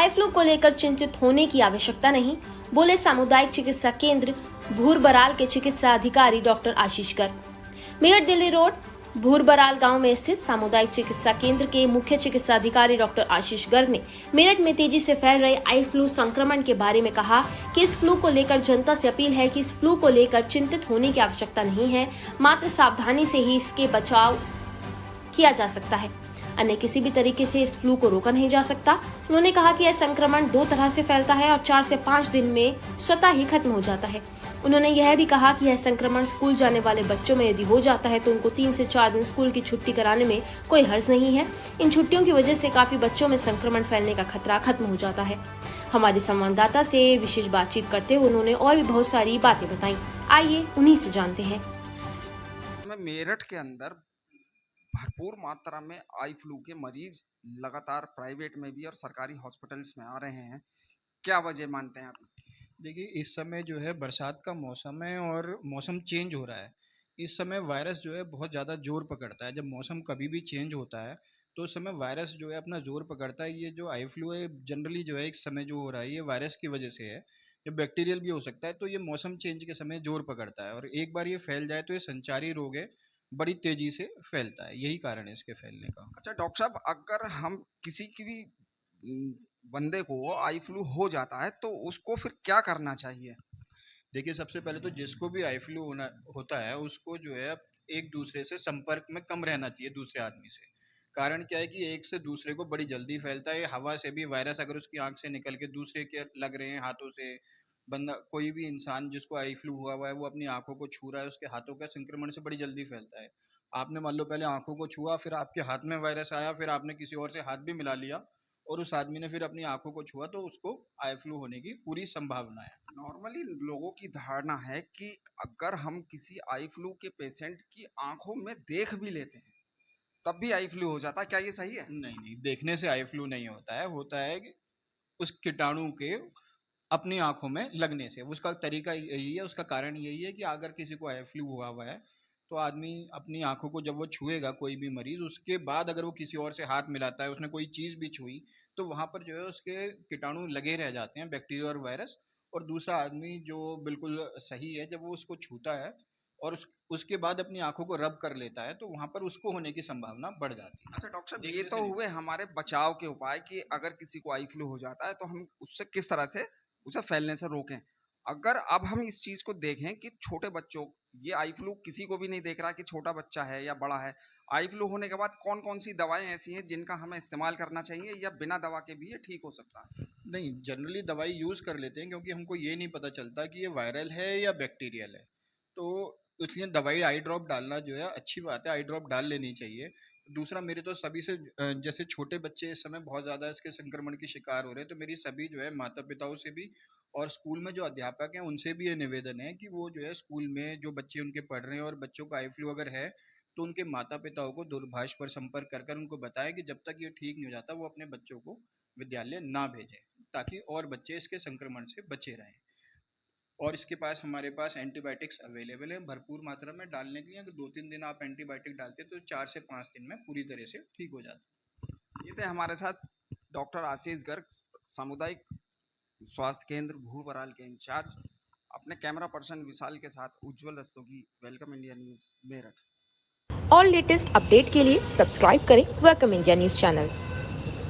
Eye flu को लेकर चिंतित होने की आवश्यकता नहीं, बोले सामुदायिक चिकित्सा केंद्र भूरबराल के चिकित्सा अधिकारी डॉक्टर आशीष गर्ग। मेरठ दिल्ली रोड भूरबराल गांव में स्थित सामुदायिक चिकित्सा केंद्र के मुख्य चिकित्सा अधिकारी डॉक्टर आशीष गर्ग ने मेरठ में तेजी से फैल रहे आई फ्लू संक्रमण के बारे में कहा कि इस फ्लू को लेकर जनता से अपील है कि इस फ्लू को लेकर चिंतित होने की आवश्यकता नहीं है, मात्र सावधानी से ही इसके बचाव किया जा सकता है। अन्य किसी भी तरीके से इस फ्लू को रोका नहीं जा सकता। उन्होंने कहा कि यह संक्रमण 2 तरह से फैलता है और 4 से 5 दिन में स्वतः ही खत्म हो जाता है। उन्होंने यह भी कहा कि यह संक्रमण स्कूल जाने वाले बच्चों में यदि हो जाता है तो उनको 3 से 4 दिन स्कूल की छुट्टी कराने में कोई हर्ज नहीं है। इन छुट्टियों की वजह से काफी बच्चों में संक्रमण फैलने का खतरा खत्म हो जाता है। हमारे संवाददाता से विशेष बातचीत करते हुए उन्होंने और भी बहुत सारी बातें बताई। आइए उन्हीं से जानते हैं। मेरठ के अंदर भरपूर मात्रा में आई फ्लू के मरीज लगातार प्राइवेट में भी और सरकारी हॉस्पिटल्स में आ रहे हैं, क्या वजह मानते हैं आप इसकी? देखिए, इस समय जो है बरसात का मौसम है और मौसम चेंज हो रहा है। इस समय वायरस जो है बहुत ज़्यादा जोर पकड़ता है। जब मौसम कभी भी चेंज होता है तो उस समय वायरस जो है अपना जोर पकड़ता है। ये जो आई फ्लू है जनरली जो है इस समय जो हो रहा है ये वायरस की वजह से है। ये बैक्टीरियल भी हो सकता है। तो ये मौसम चेंज के समय जोर पकड़ता है और एक बार ये फैल जाए तो ये संचारी रोग है, बड़ी तेजी से फैलता है। यही कारण है इसके फैलने का। अच्छा डॉक्टर साहब, अगर हम किसी की भी बंदे को आई फ्लू हो जाता है तो उसको फिर क्या करना चाहिए? देखिए, सबसे पहले तो जिसको भी आई फ्लू होना होता है उसको जो है एक दूसरे से संपर्क में कम रहना चाहिए दूसरे आदमी से। कारण क्या है कि एक से दूसरे को बड़ी जल्दी फैलता है। हवा से भी वायरस अगर उसकी आंख से निकल के दूसरे के लग रहे हैं हाथों से, बंदा कोई भी इंसान जिसको आई फ्लू हुआ है वो अपनी आंखों को छू रहा है, उसके हाथों का संक्रमण से बड़ी जल्दी फैलता है। आपने मान लो पहले आंखों को छुआ, फिर आपके हाथ में वायरस आया, फिर आपने किसी और से हाथ भी मिला लिया और उस आदमी ने फिर अपनी आंखों को छुआ, तो उसको आई फ्लू होने की पूरी संभावना है। नॉर्मली लोगों की धारणा है कि अगर हम किसी आई फ्लू के पेशेंट की आंखों में देख भी लेते हैं तब भी आई फ्लू हो जाता है, क्या ये सही है? नहीं नहीं, देखने से आई फ्लू नहीं होता है। होता है कि उस कीटाणु के अपनी आंखों में लगने से। उसका तरीका यही है, उसका कारण यही है कि अगर किसी को आई फ्लू हुआ है तो आदमी अपनी आंखों को जब वो छुएगा, कोई भी मरीज, उसके बाद अगर वो किसी और से हाथ मिलाता है, उसने कोई चीज़ भी छुई, तो वहाँ पर जो है उसके कीटाणु लगे रह जाते हैं, बैक्टीरिया और वायरस। और दूसरा आदमी जो बिल्कुल सही है, जब वो उसको छूता है और उसके बाद अपनी आंखों को रब कर लेता है तो वहाँ पर उसको होने की संभावना बढ़ जाती है। अच्छा डॉक्टर साहब, ये देखने तो से नहीं। हुए हमारे बचाव के उपाय कि अगर किसी को आई फ्लू हो जाता है तो हम उससे किस तरह से उसे फैलने से रोकें। अगर अब हम इस चीज को देखें कि छोटे बच्चों, ये आई फ्लू किसी को भी नहीं देख रहा कि छोटा बच्चा है या बड़ा है, आई फ्लू होने के बाद कौन कौन सी दवाएं ऐसी हैं जिनका हमें इस्तेमाल करना चाहिए या बिना दवा के भी ये ठीक हो सकता है? नहीं, जनरली दवाई यूज़ कर लेते हैं क्योंकि हमको ये नहीं पता चलता कि ये वायरल है या बैक्टीरियल है। तो इसलिए दवाई आई ड्रॉप डालना जो है अच्छी बात है, आई ड्रॉप डाल लेनी चाहिए। दूसरा, मेरे तो सभी से जैसे छोटे बच्चे इस समय बहुत ज़्यादा इसके संक्रमण की शिकार हो रहे हैं, तो मेरी सभी जो है माता पिताओं से भी और स्कूल में जो अध्यापक हैं उनसे भी ये निवेदन है कि वो जो है स्कूल में जो बच्चे उनके पढ़ रहे हैं और बच्चों को आई फ्लू अगर है तो उनके माता पिताओं को दूरभाष पर संपर्क कर कर उनको बताएं कि जब तक ये ठीक नहीं हो जाता वो अपने बच्चों को विद्यालय ना भेजें, ताकि और बच्चे इसके संक्रमण से बचे रहें। और इसके पास हमारे पास एंटीबायोटिक्स अवेलेबल हैं भरपूर मात्रा में डालने के लिए। अगर 2-3 दिन आप एंटीबायोटिक डालते हैं तो 4 से 5 दिन में पूरी तरह से ठीक हो जाता है। ये थे हमारे साथ डॉक्टर आशीष गर्ग, सामुदायिक स्वास्थ्य केंद्र भूरबराल के इंचार्ज, अपने कैमरा पर्सन विशाल के साथ Ujjwal Rastogi. Welcome India News Meerut. और लेटेस्ट अपडेट के लिए सब्सक्राइब करें वेलकम इंडिया न्यूज चैनल।